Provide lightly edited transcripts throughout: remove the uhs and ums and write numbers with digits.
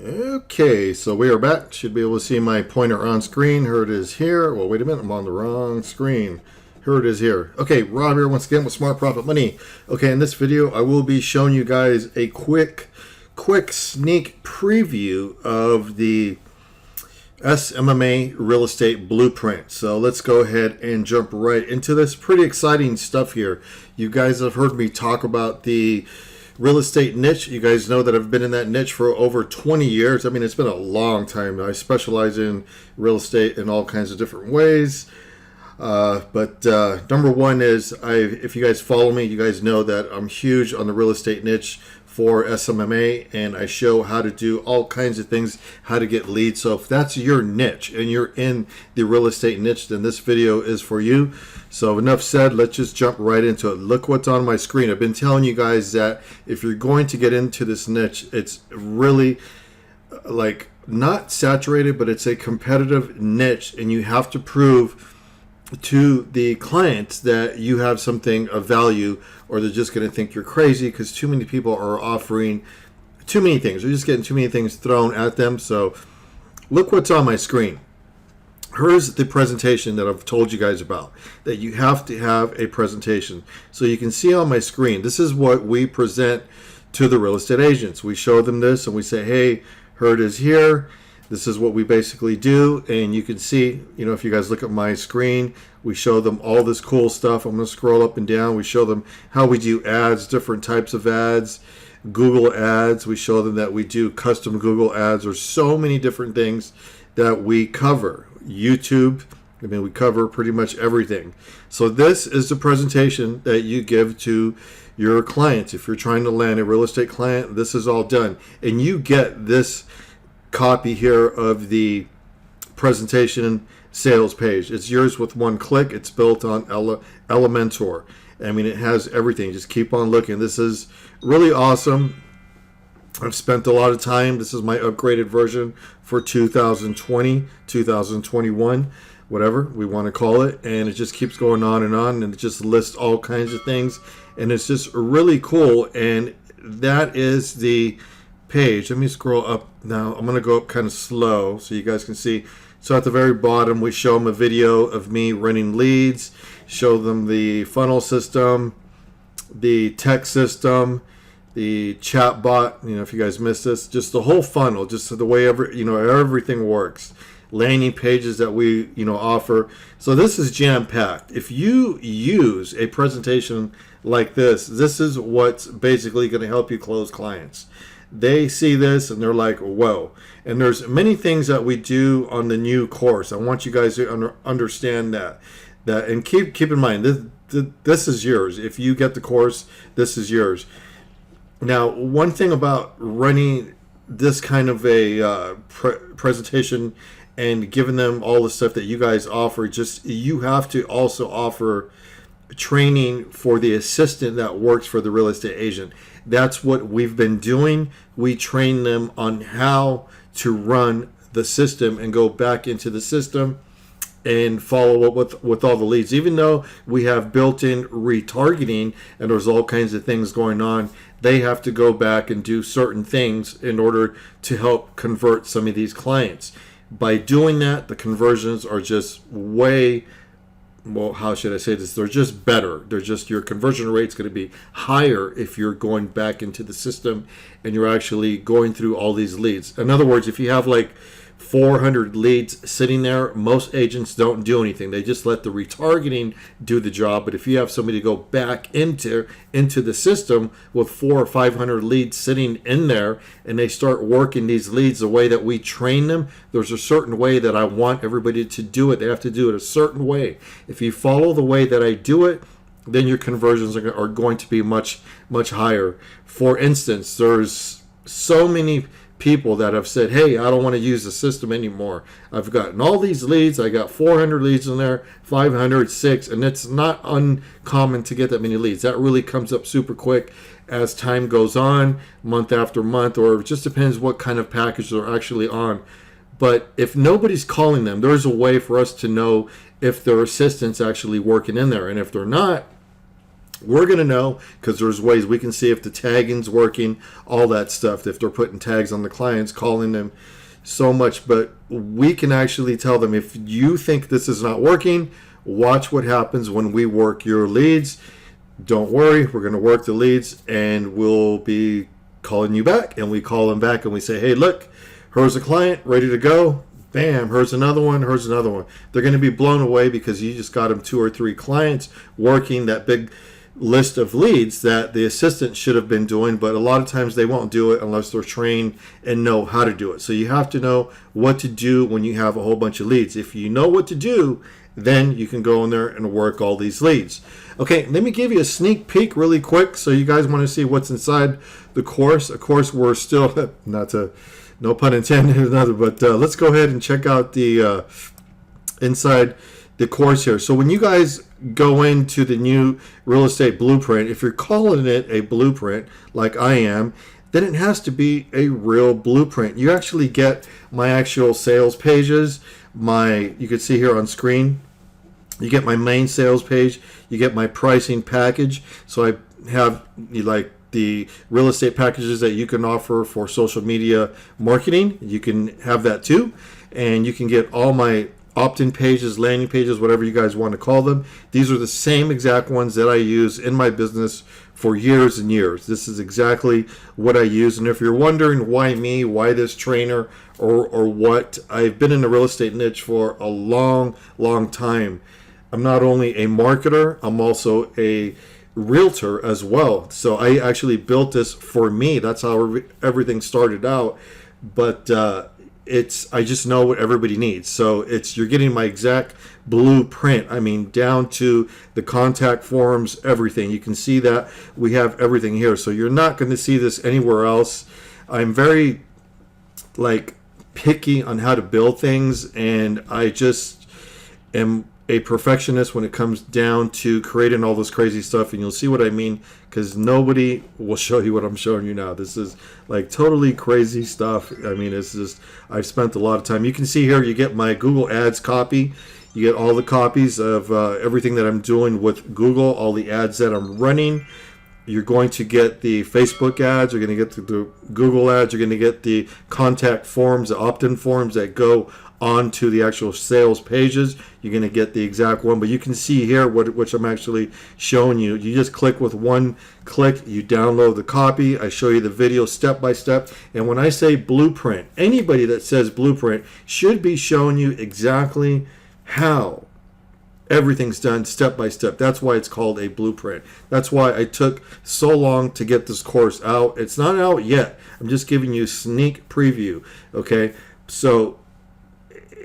Okay, so we are back. Should be able to see my pointer on screen. Here it is here. Well, wait a minute. I'm on the wrong screen. Here it is here. Okay, Rob here once again with Smart Profit Money. Okay, in this video, I will be showing you guys a quick sneak preview of the SMMA real estate blueprint. So let's go ahead and jump right into this. Pretty exciting stuff here. You guys have heard me talk about the real estate niche. You guys know that I've been in that niche for over 20 years. I mean, it's been a long time. I specialize in real estate in all kinds of different ways. But number one is, if you guys follow me, you guys know that I'm huge on the real estate niche for SMMA, and I show how to do all kinds of things, how to get leads. So if that's your niche and you're in the real estate niche, then this video is for you. So enough said, let's just jump right into it. Look what's on my screen. I've been telling you guys that if you're going to get into this niche, it's really like not saturated, but it's a competitive niche, and you have to prove to the clients that you have something of value, or they're just going to think you're crazy because too many people are offering too many things. They're just getting too many things thrown at them. So look what's on my screen. Here's the presentation that I've told you guys about, that you have to have a presentation. So you can see on my screen, this is what we present to the real estate agents. We show them this and we say, hey, here it is here. This is what we basically do. And you can see, you know, if you guys look at my screen, we show them all this cool stuff. I'm going to scroll up and down. We show them how we do ads, different types of ads, Google ads. We show them that we do custom Google ads. There's so many different things that we cover. YouTube, I mean, we cover pretty much everything. So this is the presentation that you give to your clients. If you're trying to land a real estate client, this is all done. And you get this copy here of the presentation sales page. It's yours with one click. It's built on Elementor. I mean, it has everything. Just keep on looking. This is really awesome. I've spent a lot of time. This is my upgraded version for 2020, 2021, whatever we want to call it. And it just keeps going on, and it just lists all kinds of things. And it's just really cool. And that is the page. Let me scroll up now. I'm going to go up kind of slow so you guys can see. So at the very bottom, we show them a video of me running leads, show them the funnel system, the text system, the chat bot, you know, if you guys missed this, just the whole funnel, just the way everything works, landing pages that we, offer. So this is jam-packed. If you use a presentation like this is what's basically going to help you close clients. They see this and they're like, whoa. And there's many things that we do on the new course. I want you guys to understand that and keep in mind, this is yours. If you get the course, this is yours. Now, one thing about running this kind of a presentation and giving them all the stuff that you guys offer, you have to also offer training for the assistant that works for the real estate agent. That's what we've been doing. We train them on how to run the system and go back into the system and follow up with all the leads. Even though we have built-in retargeting and there's all kinds of things going on, they have to go back and do certain things in order to help convert some of these clients. By doing that, the conversions are just how should I say this? They're just better. Your conversion rate's going to be higher if you're going back into the system and you're actually going through all these leads. In other words, if you have like 400 leads sitting there, most agents don't do anything. They just let the retargeting do the job. But if you have somebody go back into the system with 400 or 500 leads sitting in there, and they start working these leads the way that we train them, there's a certain way that I want everybody to do it. They have to do it a certain way. If you follow the way that I do it, then your conversions are going to be much, much higher. For instance, there's so many people that have said, hey, I don't want to use the system anymore. I've gotten all these leads. I got 400 leads in there, 500, 6, and it's not uncommon to get that many leads. That really comes up super quick as time goes on, month after month, or it just depends what kind of package they're actually on. But if nobody's calling them, there's a way for us to know if their assistant's actually working in there. And if they're not, We're going to know because there's ways we can see if the tagging's working, all that stuff, if they're putting tags on the clients, calling them so much. But we can actually tell them, if you think this is not working, watch what happens when we work your leads. Don't worry, we're going to work the leads and we'll be calling you back. And we call them back and we say, hey, look, here's a client ready to go. Bam, here's another one, here's another one. They're going to be blown away because you just got them 2 or 3 clients working that big list of leads that the assistant should have been doing, but a lot of times they won't do it unless they're trained and know how to do it. So you have to know what to do when you have a whole bunch of leads. If you know what to do, then you can go in there and work all these leads. Okay, let me give you a sneak peek really quick so you guys want to see what's inside the course. Of course, we're still, no pun intended, but let's go ahead and check out the inside the course here. So when you guys go into the new real estate blueprint, if you're calling it a blueprint like I am, then it has to be a real blueprint. You actually get my actual sales pages, you can see here on screen, you get my main sales page, you get my pricing package. So I have like the real estate packages that you can offer for social media marketing. You can have that too. And you can get all my opt-in pages, landing pages, whatever you guys want to call them. These are the same exact ones that I use in my business for years and years. This is exactly what I use. And if you're wondering why me, why this trainer, or what, I've been in the real estate niche for a long, long time. I'm not only a marketer, I'm also a realtor as well. So I actually built this for me. That's how everything started out. But I just know what everybody needs. So you're getting my exact blueprint. I mean, down to the contact forms, everything. You can see that we have everything here. So you're not going to see this anywhere else. I'm very picky on how to build things, and I just am a perfectionist when it comes down to creating all this crazy stuff. And you'll see what I mean, because nobody will show you what I'm showing you now. This is totally crazy stuff. I mean, it's just, I've spent a lot of time. You can see here, you get my Google Ads copy. You get all the copies of everything that I'm doing with Google, all the ads that I'm running. You're going to get the Facebook ads, you're going to get the Google ads, you're going to get the contact forms, the opt-in forms that go onto the actual sales pages. You're going to get the exact one, but you can see here which I'm actually showing you. You just click with one click, you download the copy. I show you the video step by step. And when I say blueprint, anybody that says blueprint should be showing you exactly how everything's done step by step. That's why it's called a blueprint. That's why I took so long to get this course out. It's not out yet. I'm just giving you a sneak preview. Okay, so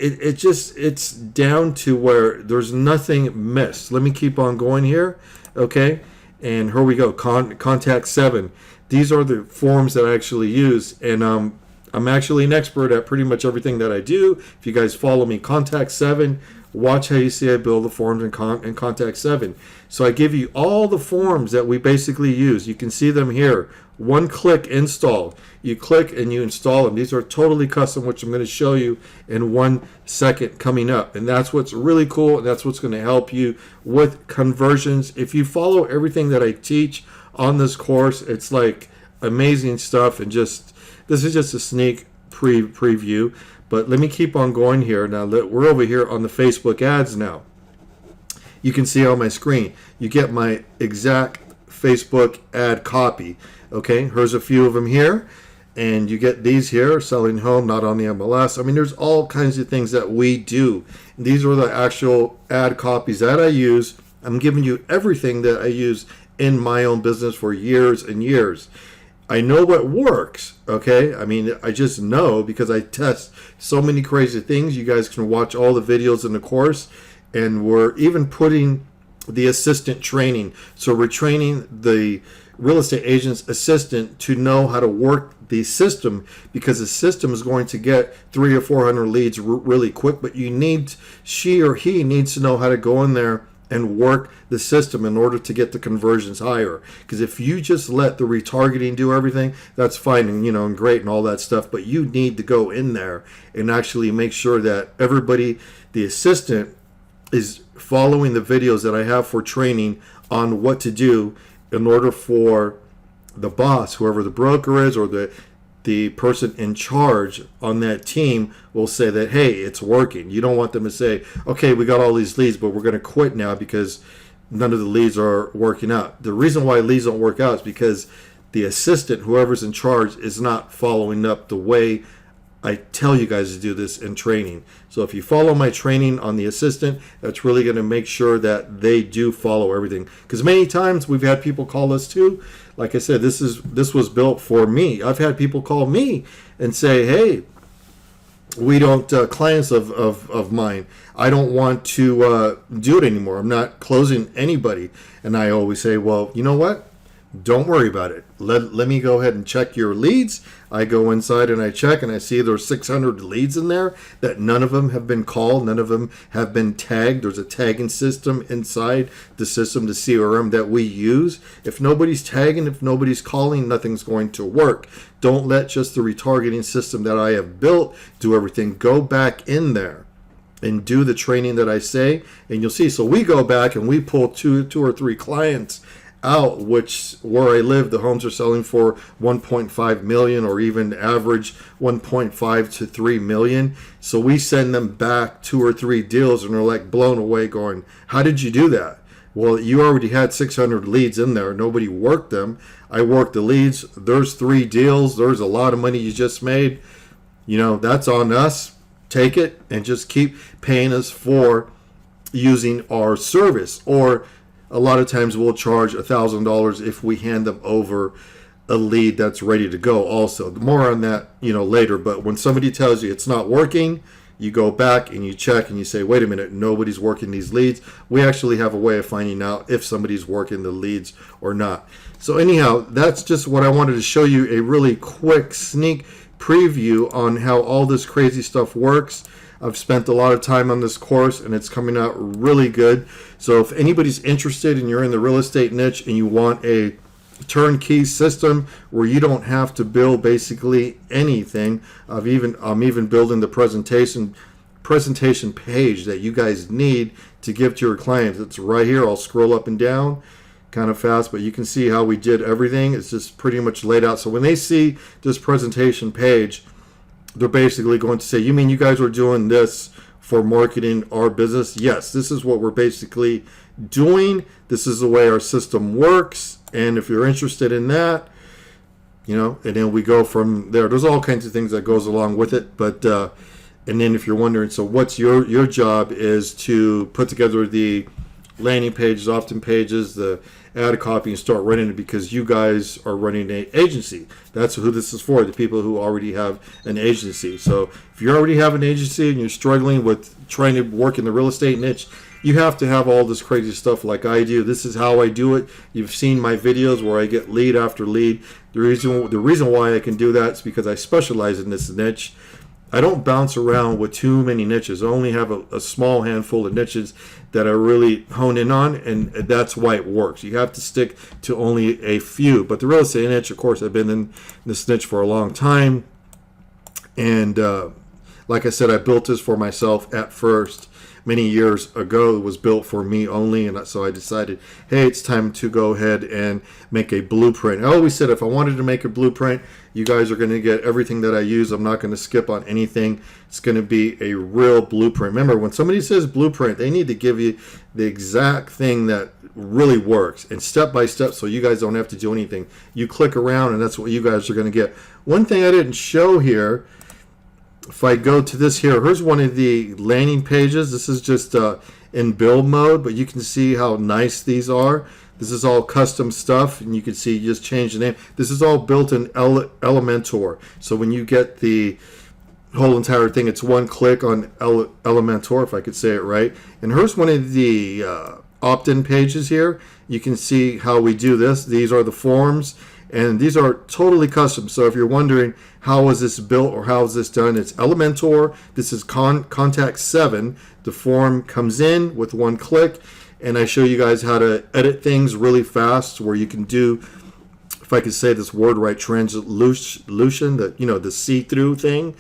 it's down to where there's nothing missed. Let me keep on going here. Okay, and here we go. Contact 7. These are the forms that I actually use, and I'm actually an expert at pretty much everything that I do. If you guys follow me, Contact 7. Watch how you see I build the forms in Contact 7. So I give you all the forms that we basically use. You can see them here. One click install. You click and you install them. These are totally custom, which I'm going to show you in 1 second coming up. And that's what's really cool. And that's what's going to help you with conversions. If you follow everything that I teach on this course, it's amazing stuff. And this is just a sneak preview. But let me keep on going here. Now we're over here on the Facebook ads now. You can see on my screen, you get my exact Facebook ad copy. Okay, here's a few of them here. And you get these here, selling home, not on the MLS. I mean, there's all kinds of things that we do. And these are the actual ad copies that I use. I'm giving you everything that I use in my own business for years and years. I know what works, okay? I mean, I just know because I test so many crazy things. You guys can watch all the videos in the course, and we're even putting the assistant training. So we're training the real estate agent's assistant to know how to work the system, because the system is going to get 300 or 400 leads really quick, but she or he needs to know how to go in there and work the system in order to get the conversions higher. Because if you just let the retargeting do everything, that's fine and and great and all that stuff, but you need to go in there and actually make sure that everybody, the assistant, is following the videos that I have for training on what to do in order for the boss, whoever the broker is, or the person in charge on that team will say that, hey, it's working. You don't want them to say, okay, we got all these leads, but we're going to quit now because none of the leads are working out. The reason why leads don't work out is because the assistant, whoever's in charge, is not following up the way I tell you guys to do this in training. So if you follow my training on the assistant, that's really going to make sure that they do follow everything. Because many times we've had people call us too. Like I said, this was built for me. I've had people call me and say, hey, we don't, clients of mine, I don't want to do it anymore. I'm not closing anybody. And I always say, well, you know what? Don't worry about it. Let me go ahead and check your leads. I go inside and I check, and I see there's 600 leads in there that none of them have been called. None of them have been tagged. There's a tagging system inside the system, the CRM that we use. If nobody's tagging, if nobody's calling, nothing's going to work. Don't let just the retargeting system that I have built do everything. Go back in there and do the training that I say, and you'll see. So we go back and we pull two or three clients out, which where I live, the homes are selling for 1.5 million, or even average 1.5 to 3 million. So we send them back 2 or 3 deals, and they're like blown away, going, how did you do that? Well, you already had 600 leads in there. Nobody worked them. I worked the leads. There's 3 deals. There's a lot of money you just made. You know, that's on us. Take it and just keep paying us for using our service. Or a lot of times we'll charge $1,000 if we hand them over a lead that's ready to go also. More on that, later. But when somebody tells you it's not working, you go back and you check and you say, wait a minute, nobody's working these leads. We actually have a way of finding out if somebody's working the leads or not. So anyhow, that's just what I wanted to show you, a really quick sneak preview on how all this crazy stuff works. I've spent a lot of time on this course, and it's coming out really good. So if anybody's interested and you're in the real estate niche and you want a turnkey system where you don't have to build basically anything, I'm even building the presentation page that you guys need to give to your clients. It's right here. I'll scroll up and down kind of fast, but you can see how we did everything. It's just pretty much laid out. So when they see this presentation page, they're basically going to say, you mean you guys are doing this for marketing our business? Yes, this is what we're basically doing. This is the way our system works. And if you're interested in that, and then we go from there. There's all kinds of things that goes along with it. But and then if you're wondering, so what's your job is to put together the landing pages, opt-in pages, the ad copy, and start running it, because you guys are running an agency. That's who this is for, the people who already have an agency. So if you already have an agency and you're struggling with trying to work in the real estate niche, you have to have all this crazy stuff like I do. This is how I do it. You've seen my videos where I get lead after lead. The reason why I can do that is because I specialize in this niche. I don't bounce around with too many niches. I only have a small handful of niches that I really hone in on, and that's why it works. You have to stick to only a few. But the real estate niche, of course, I've been in this niche for a long time. And like I said, I built this for myself at first. Many years ago, it was built for me only, and so I decided, hey, it's time to go ahead and make a blueprint. I always said if I wanted to make a blueprint, you guys are going to get everything that I use. I'm not going to skip on anything. It's going to be a real blueprint. Remember, when somebody says blueprint, they need to give you the exact thing that really works, and step by step, so you guys don't have to do anything. You click around, and that's what you guys are going to get. One thing I didn't show here, if I go to this here, here's one of the landing pages. This is just in build mode, but you can see how nice these are. This is all custom stuff, and you can see you just change the name. This is all built in Elementor. So when you get the whole entire thing, it's one click on Elementor, if I could say it right. And here's one of the opt-in pages here. You can see how we do this. These are the forms, and these are totally custom. So if you're wondering how is this built or how is this done, it's Elementor. This is Contact 7. The form comes in with one click, and I show you guys how to edit things really fast, where you can do, if I could say this word right, translution, the see-through thing,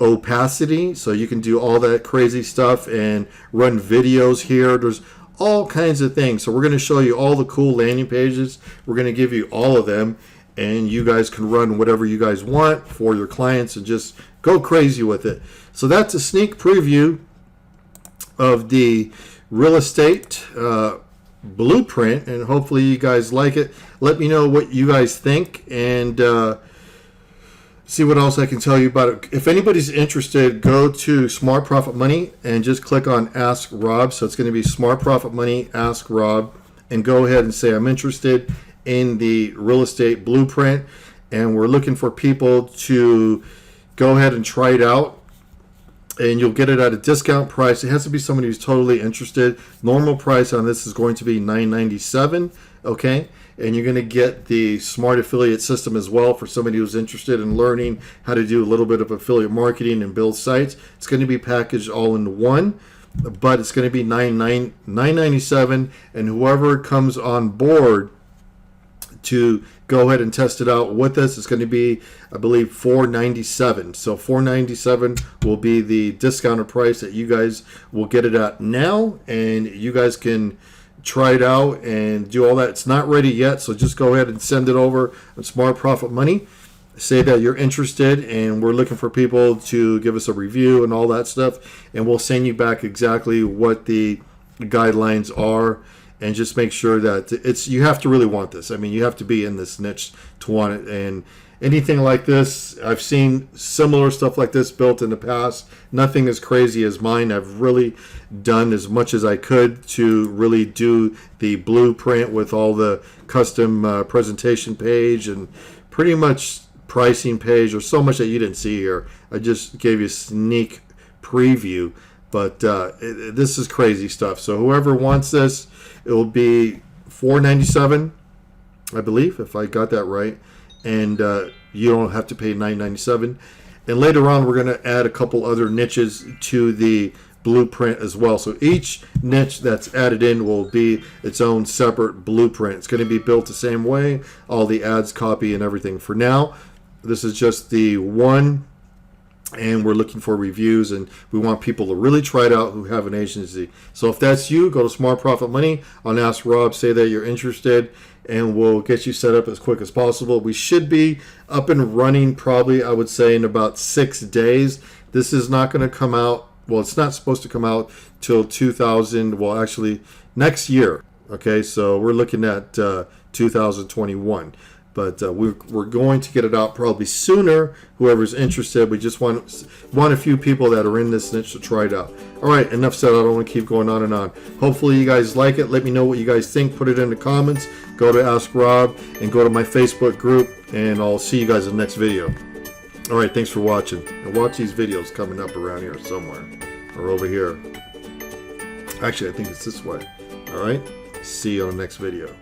opacity. So you can do all that crazy stuff and run videos here. There's all kinds of things. So we're going to show you all the cool landing pages. We're going to give you all of them, and you guys can run whatever you guys want for your clients and just go crazy with it. So that's a sneak preview of the real estate blueprint, and hopefully you guys like it. Let me know what you guys think, and see what else I can tell you about it. If anybody's interested, go to Smart Profit Money and just click on Ask Rob. So it's going to be Smart Profit Money, Ask Rob, and go ahead and say I'm interested in the real estate blueprint, and we're looking for people to go ahead and try it out, and you'll get it at a discount price. It has to be somebody who's totally interested. Normal price on this is going to be $9.97, okay? And you're going to get the Smart Affiliate System as well for somebody who's interested in learning how to do a little bit of affiliate marketing and build sites. It's going to be packaged all in one, but it's going to be $9.97, and whoever comes on board to go ahead and test it out with us, it's going to be, I believe, $4.97. So $4.97 will be the discounted price that you guys will get it at now, and you guys can try it out and do all that. It's not ready yet, so just go ahead and send it over on Smart Profit Money. Say that you're interested, and we're looking for people to give us a review and all that stuff, and we'll send you back exactly what the guidelines are. And just make sure that you have to really want this. I mean, you have to be in this niche to want it. And anything like this, I've seen similar stuff like this built in the past. Nothing as crazy as mine. I've really done as much as I could to really do the blueprint with all the custom presentation page and pretty much pricing page. There's so much that you didn't see here. I just gave you a sneak preview. But this is crazy stuff. So whoever wants this, it will be $4.97, I believe, if I got that right. And you don't have to pay $9.97. And later on, we're going to add a couple other niches to the blueprint as well. So each niche that's added in will be its own separate blueprint. It's going to be built the same way, all the ads, copy, and everything. For now, this is just the one, and we're looking for reviews, and we want people to really try it out who have an agency. So if that's you, go to Smart Profit Money on Ask Rob, say that you're interested, and we'll get you set up as quick as possible. We should be up and running probably, I would say, in about 6 days. This is not going to come out, well, it's not supposed to come out till actually next year. Okay, so we're looking at 2021. But we're going to get it out probably sooner. Whoever's interested, we just want a few people that are in this niche to try it out. All right, enough said. I don't want to keep going on and on. Hopefully you guys like it. Let me know what you guys think. Put it in the comments. Go to Ask Rob and go to my Facebook group, and I'll see you guys in the next video. All right, thanks for watching. And watch these videos coming up around here somewhere or over here. Actually, I think it's this way. All right, see you on the next video.